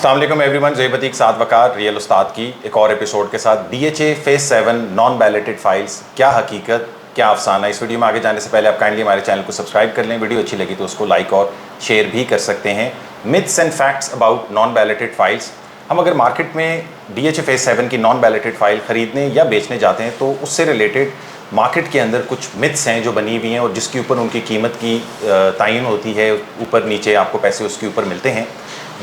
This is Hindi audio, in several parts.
अस्सलाम वालेकुम एवरीवन, ज़ेबतीक साथ वकार रियल उस्ताद की एक और एपिसोड के साथ DHA फेज 7 नॉन बैलेटेड फाइल्स, क्या हकीकत क्या अफसाना। इस वीडियो में आगे जाने से पहले आप काइंडली हमारे चैनल को सब्सक्राइब कर लें। वीडियो अच्छी लगी तो उसको लाइक और शेयर भी कर सकते हैं। Myths and facts about non बैलेटेड फाइल्स। हम अगर मार्केट में DHA फेज 7 की नॉन बैलेटेड फाइल ख़रीदने या बेचने जाते हैं तो उससे रिलेटेड मार्केट के अंदर कुछ मिथ्स हैं जो बनी हुई हैं और जिसके ऊपर उनकी कीमत की तयन होती है, ऊपर नीचे आपको पैसे उसके ऊपर मिलते हैं।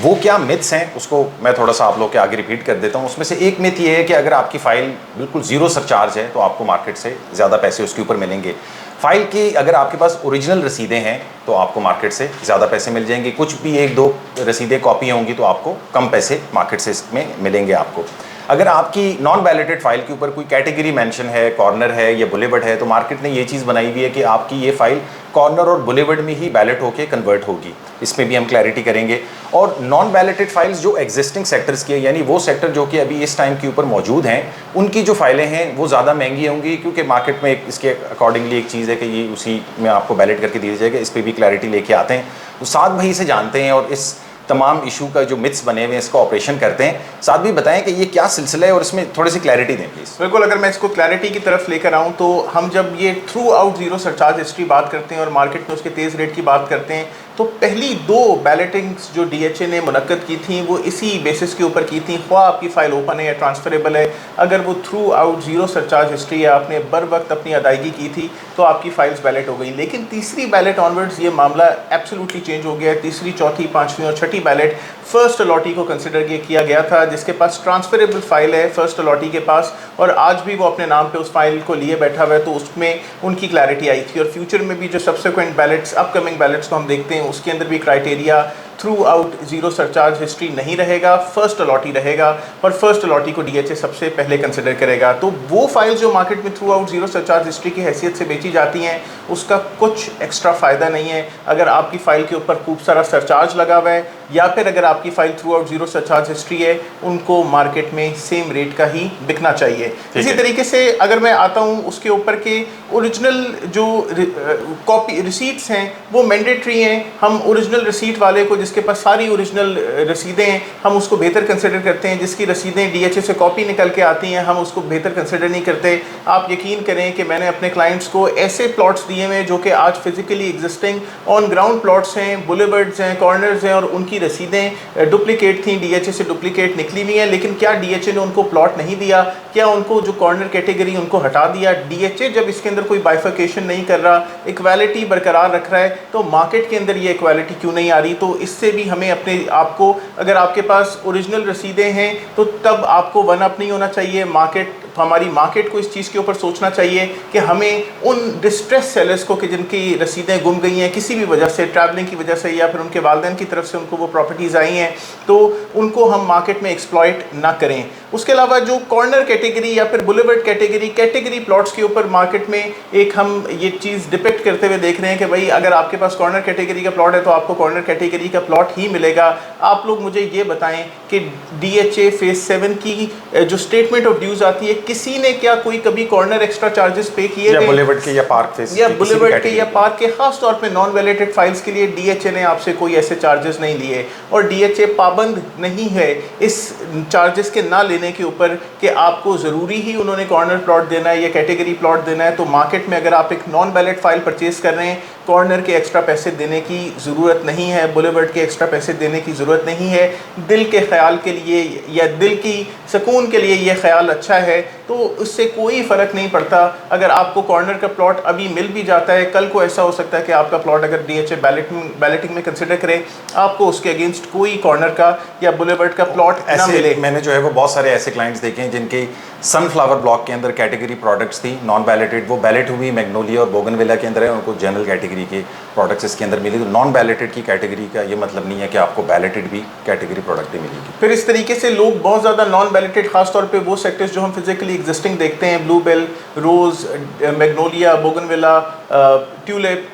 वो क्या मिथ्स हैं उसको मैं थोड़ा सा आप लोग के आगे रिपीट कर देता हूँ। उसमें से एक मिथ ये है कि अगर आपकी फ़ाइल बिल्कुल ज़ीरो सरचार्ज है तो आपको मार्केट से ज़्यादा पैसे उसके ऊपर मिलेंगे। फ़ाइल की अगर आपके पास ओरिजिनल रसीदें हैं तो आपको मार्केट से ज़्यादा पैसे मिल जाएंगे। कुछ भी एक दो रसीदें कॉपी होंगी तो आपको कम पैसे मार्केट से इसमें मिलेंगे आपको। अगर आपकी नॉन बैलेटेड फाइल के ऊपर कोई कैटेगरी मेंशन है, कॉर्नर है या बुलेवर्ड है, तो मार्केट ने ये चीज़ बनाई हुई है कि आपकी ये फ़ाइल कॉर्नर और बुलेवर्ड में ही बैलेट होके कन्वर्ट होगी। इसमें भी हम क्लैरिटी करेंगे। और नॉन बैलेटेड फाइल्स जो एग्जिस्टिंग सेक्टर्स की है, यानी वो सेक्टर जो कि अभी इस टाइम के ऊपर मौजूद हैं, उनकी जो फाइलें हैं वो ज़्यादा महंगी होंगी, क्योंकि मार्केट में इसके अकॉर्डिंगली एक चीज़ है कि ये उसी में आपको बैलेट करके दी जाएगा। इस पर भी क्लैरिटी लेके आते हैं, तो साथ भाई से जानते हैं और इस तमाम इशू का जो मिथ्स बने हुए हैं इसका ऑपरेशन करते हैं। साथ भी बताएं कि ये क्या सिलसिला है और इसमें थोड़ी सी क्लैरिटी दें प्लीज़। बिल्कुल, अगर मैं इसको क्लैरिटी की तरफ लेकर आऊँ तो हम जब ये through out zero surcharge history बात करते हैं और मार्केट में उसके तेज़ रेट की बात करते हैं, तो पहली दो बैलेटिंग्स जो DHA ने मुनक्कद की थी वो इसी बेसिस के ऊपर की थी, ख्वाह आपकी फ़ाइल ओपन है या ट्रांसफरेबल है। अगर वो through out zero surcharge history है, आपने बर वक्त अपनी अदायगी की थी तो आपकी फ़ाइल्स बैलेट हो गई। लेकिन तीसरी बैलेट ऑनवर्ड्स ये मामला एब्सोल्युटली चेंज हो गया। तीसरी, चौथी, पाँचवीं और छठी बैलेट फर्स्ट अलॉटी को कंसिडर किया गया था, जिसके पास ट्रांसफरेबल फ़ाइल है फर्स्ट अलॉटी के पास, और आज भी वो अपने नाम पे उस फाइल को लिए बैठा हुआ है। तो उसमें उनकी क्लैरिटी आई थी। और फ्यूचर में भी जो सब्सिक्वेंट बैलेट्स, अपकमिंग बैलेट्स को हम देखते हैं, उसके अंदर भी criteria through out zero surcharge history नहीं रहेगा, फर्स्ट अलॉटी रहेगा, और फर्स्ट अलॉटी को DHA सबसे पहले कंसिडर करेगा। तो वो फाइल जो मार्केट में through out zero surcharge history की हैसियत से बेची जाती हैं, उसका कुछ एक्स्ट्रा फ़ायदा नहीं है। अगर आपकी फ़ाइल के ऊपर खूब सारा सरचार्ज लगा हुआ है या फिर अगर आपकी file through out zero surcharge history है, उनको मार्केट में सेम रेट का ही बिकना चाहिए। इसी तरीके से अगर मैं आता हूँ उसके ऊपर के ओरिजिनल जो कॉपी रिसीट्स हैं वो मैंडेटरी हैं। हम ओरिजिनल रिसीट वाले को, जिसके पास सारी ओरिजिनल रसीदें हैं, हम उसको बेहतर कंसिडर करते हैं। जिसकी रसीदें DHA से कॉपी निकल के आती हैं, हम उसको बेहतर कंसिडर नहीं करते। आप यकीन करें कि मैंने अपने क्लाइंट्स को ऐसे प्लॉट्स दिए हुए जो कि आज physically existing on ground plots हैं, बुलेवर्ड्स हैं, कॉर्नर्स हैं, और उनकी रसीदें डुप्लीकेट थी, DHA से डुप्लीकेट निकली हुई हैं। लेकिन क्या DHA ने उनको प्लॉट नहीं दिया? क्या उनको जो कॉर्नर कैटेगरी उनको हटा दिया? DHA जब इसके अंदर कोई बाइफिकेशन नहीं कर रहा, इक्वालिटी बरकरार रख रहा है, तो मार्केट के अंदर ये इक्वालिटी क्यों नहीं आ रही? तो इससे भी हमें अपने आप को, अगर आपके पास ओरिजिनल रसीदें हैं तो तब आपको वन अप नहीं होना चाहिए। हमारी मार्केट को इस चीज़ के ऊपर सोचना चाहिए कि हमें उन डिस्ट्रेस सेलर्स को, कि जिनकी रसीदें गुम गई हैं किसी भी वजह से, ट्रैवलिंग की वजह से या फिर उनके वालिदैन की तरफ से उनको वो प्रॉपर्टीज़ आई हैं, तो उनको हम मार्केट में एक्सप्लॉइट ना करें। उसके अलावा जो कॉर्नर कैटेगरी या फिर बुलेवर्ड कैटेगरी प्लॉट्स के ऊपर मार्केट में एक हम ये चीज़ डिपेक्ट करते हुए देख रहे हैं कि भाई अगर आपके पास कॉर्नर कैटेगरी का प्लॉट है तो आपको कॉर्नर कैटेगरी का प्लॉट ही मिलेगा। आप लोग मुझे ये बताएं कि DHA फेज 7 की जो स्टेटमेंट ऑफ ड्यूज आती है, किसी ने क्या कोई कभी कॉर्नर एक्स्ट्रा चार्जेस पे किए या बुलेवर्ड के या पार्क फेस या बुलेवर्ड के या पार्क के? खास तौर पे नॉन वैलिडेटेड फाइल्स के लिए DHA ने आपसे कोई ऐसे चार्जेस नहीं लिए, और DHA पाबंद नहीं है इस चार्जेस के ना लेने के ऊपर कि आपको ज़रूरी ही उन्होंने कॉर्नर प्लॉट देना है या कैटेगरी प्लॉट देना है। तो मार्केट में अगर आप एक नॉन वैलिड फाइल परचेज कर रहे हैं, कॉर्नर के एक्स्ट्रा पैसे देने की ज़रूरत नहीं है, बुलेवर्ड के एक्स्ट्रा पैसे देने की ज़रूरत नहीं है। दिल के ख्याल के लिए या दिल की सुकून के लिए ये ख्याल अच्छा है, तो उससे कोई फ़र्क नहीं पड़ता। अगर आपको कॉर्नर का प्लॉट अभी मिल भी जाता है, कल को ऐसा हो सकता है कि आपका प्लॉट अगर DHA बैलेटिंग में कंसिडर करें, आपको उसके अगेंस्ट कोई कॉर्नर का या बुलेवर्ड का प्लॉट ना मिले। मैंने जो है वो बहुत सारे ऐसे क्लाइंट्स देखे हैं जिनके सनफ्लावर ब्लॉक के अंदर कैटेगरी प्रोडक्ट्स थी नॉन बैलेटेड, वो बैलेट हुई मैग्नोलिया और बोगनविला के अंदर है, उनको जनरल कैटेगरी के प्रोडक्ट्स इसके अंदर मिले। तो नॉन बैलेटेड की कैटेगरी का ये मतलब नहीं है कि आपको बैलेटेड भी कैटेगरी प्रोडक्ट भी मिलेगी। फिर इस तरीके से लोग बहुत ज़्यादा नॉन बैलेटेड, खासतौर पे वो सेक्टर्स जो हम फिजिकली एग्जिस्टिंग देखते हैं, ब्लूबेल, रोज़, मैग्नोलिया, बोगनविला, ट्यूलिप,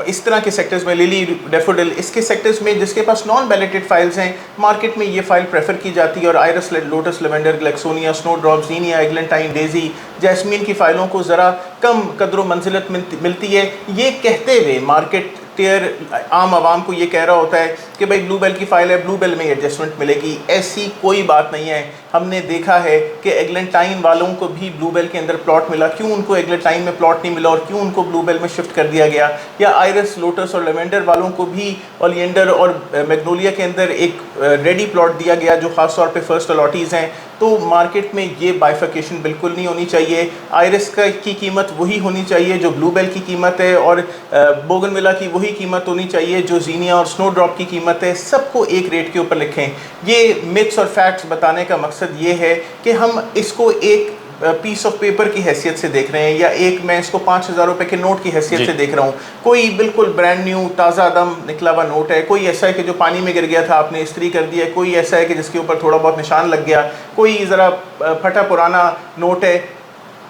इस तरह के सेक्टर्स में, लिली, डेफोडिल, इसके सेक्टर्स में जिसके पास नॉन बैलेटेड फाइल्स हैं, मार्केट में ये फाइल प्रेफर की जाती है। और आयरस, लोटस, लेवेंडर, ग्लेक्सोनिया, snowdrop, zinnia, eglantine, daisy, jasmine की फ़ाइलों को ज़रा कम कदर मंजिलत मिलती है। ये कहते हुए मार्केट टेयर आम आवाम को ये कह रहा होता है कि भाई ब्लू बेल की फ़ाइल है, ब्लू बेल में एडजस्टमेंट मिलेगी। ऐसी कोई बात नहीं है। हमने देखा है कि एग्लेंटाइन वालों को भी ब्लू बेल के अंदर प्लॉट मिला, क्यों उनको एग्लेंटाइन में प्लॉट नहीं मिला और क्यों उनको ब्लू बेल में शिफ्ट कर दिया गया। या आयरस, लोटस और लेवेंडर वालों को भी ओलिएंडर और मैग्नोलिया के अंदर एक रेडी प्लॉट दिया गया जो ख़ास तौर पे फर्स्ट अलॉटीज़ हैं। तो मार्केट में ये बाइफिकेशन बिल्कुल नहीं होनी चाहिए। आयरस की कीमत वही होनी चाहिए जो ब्लू बेल की कीमत है, और बोगनविला की वही कीमत होनी चाहिए जो जीनिया और स्नो ड्रॉप की कीमत है। सबको एक रेट के ऊपर लिखें। ये मिथ्स और फैक्ट्स बताने का मकसद ये है कि हम इसको एक पीस ऑफ पेपर की हैसियत से देख रहे हैं, या एक मैं इसको 5,000 रुपए के नोट की हैसियत से देख रहा हूँ। कोई बिल्कुल ब्रांड न्यू ताज़ा दम निकला हुआ नोट है, कोई ऐसा है कि जो पानी में गिर गया था, आपने इस्त्री कर दिया, कोई ऐसा है कि जिसके ऊपर थोड़ा बहुत निशान लग गया, कोई ज़रा फटा पुराना नोट है।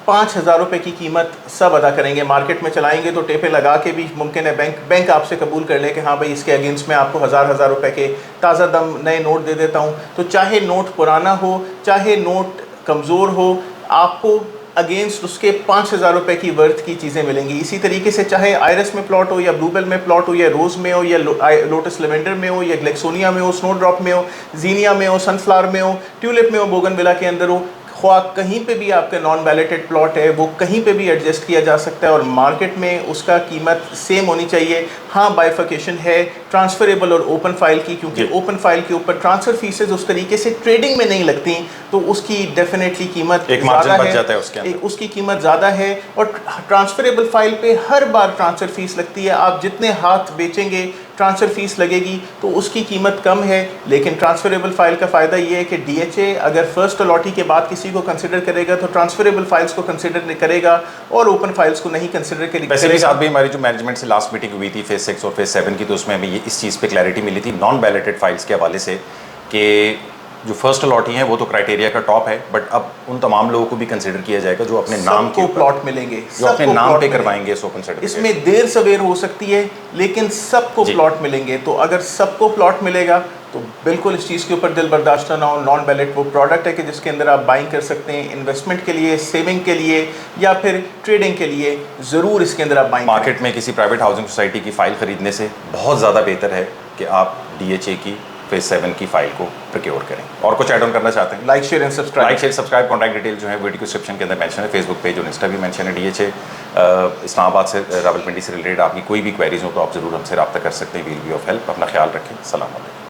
5,000 रुपये की कीमत सब अदा करेंगे। मार्केट में चलाएंगे तो टेपे लगा के भी मुमकिन है बैंक आपसे कबूल कर ले कि हाँ भाई इसके अगेंस्ट में आपको हज़ार रुपए के ताज़ा दम नए नोट दे देता हूँ। तो चाहे नोट पुराना हो, चाहे नोट कमज़ोर हो, आपको अगेंस्ट उसके 5,000 रुपये की वर्थ की चीज़ें मिलेंगी। इसी तरीके से चाहे आयरस में प्लॉट हो, या ब्लू बेल में प्लॉट हो, या रोज़ में हो, या लोटस लेवेंडर में हो, या ग्लेक्सोनिया में हो, स्नो ड्रॉप में हो, जीनिया में हो, सनफ्लावर में हो, ट्यूलिप में हो, बोगनविला के अंदर हो, ख्वाह कहीं पे भी आपका नॉन बैलेटेड प्लॉट है वो कहीं पे भी एडजस्ट किया जा सकता है और मार्केट में उसका कीमत सेम होनी चाहिए। हाँ, बाइफिकेशन है ट्रांसफरेबल और ओपन फाइल की, क्योंकि ओपन फाइल के ऊपर ट्रांसफ़र फीसेज उस तरीके से ट्रेडिंग में नहीं लगती, तो उसकी डेफिनेटली कीमत ज़्यादा है, उसकी कीमत ज़्यादा है। और ट्रांसफरेबल फाइल पे हर बार ट्रांसफ़र फीस लगती है। आप जितने हाथ बेचेंगे ट्रांसफ़र फीस लगेगी, तो उसकी कीमत कम है। लेकिन ट्रांसफरेबल फ़ाइल का फ़ायदा ये है कि DHA अगर फर्स्ट अलॉटी के बाद किसी को कंसिडर करेगा तो ट्रांसफरेबल फाइल्स को कंसिडर करेगा और ओपन फाइल्स को नहीं कंसिडर करेगा। वैसे भी साथ भी हमारी जो मैनेजमेंट से लास्ट मीटिंग हुई थी फेज 6 और फेज 7 की, तो उसमें हमें ये इस चीज़ पे क्लैरिटी मिली थी नॉन बैलेटेड फाइल्स के हवाले से कि जो फर्स्ट अलॉटी हैं वो तो क्राइटेरिया का टॉप है, बट अब उन तमाम लोगों को भी कंसिडर किया जाएगा जो अपने नाम के प्लॉट मिलेंगे, जो अपने नाम पे करवाएंगे इस ओपन सर्टिफिकेट। इसमें देर सवेर हो सकती है लेकिन सबको प्लॉट मिलेंगे। तो अगर सबको प्लॉट मिलेगा तो बिल्कुल इस चीज़ के ऊपर दिल बर्दाश्त ना हो। नॉन बैलेट वो प्रोडक्ट है कि जिसके अंदर आप बाइंग कर सकते हैं इन्वेस्टमेंट के लिए, सेविंग के लिए या फिर ट्रेडिंग के लिए। ज़रूर इसके अंदर आप बाइंग मार्केट में किसी प्राइवेट हाउसिंग सोसाइटी की फ़ाइल ख़रीदने से बहुत ज़्यादा बेहतर है कि आप DHA की फेज 7 की फाइल को प्रोक्योर करें। और कुछ ऐड ऑन करना चाहते हैं? Like share and subscribe. Contact detail जो है वीडियो डिस्क्रिप्शन के अंदर मेंशन है, फेसबुक पेज और इंस्टा भी मेंशन है। DHA इस्लामाबाद से, रावलपिंडी से रिलेटेड आपकी कोई भी क्वेरीज हो तो आप ज़रूर हमसे रब्ता कर सकते हैं। Will be of help. अपना ख्याल रखें। सलाम अलैकुम।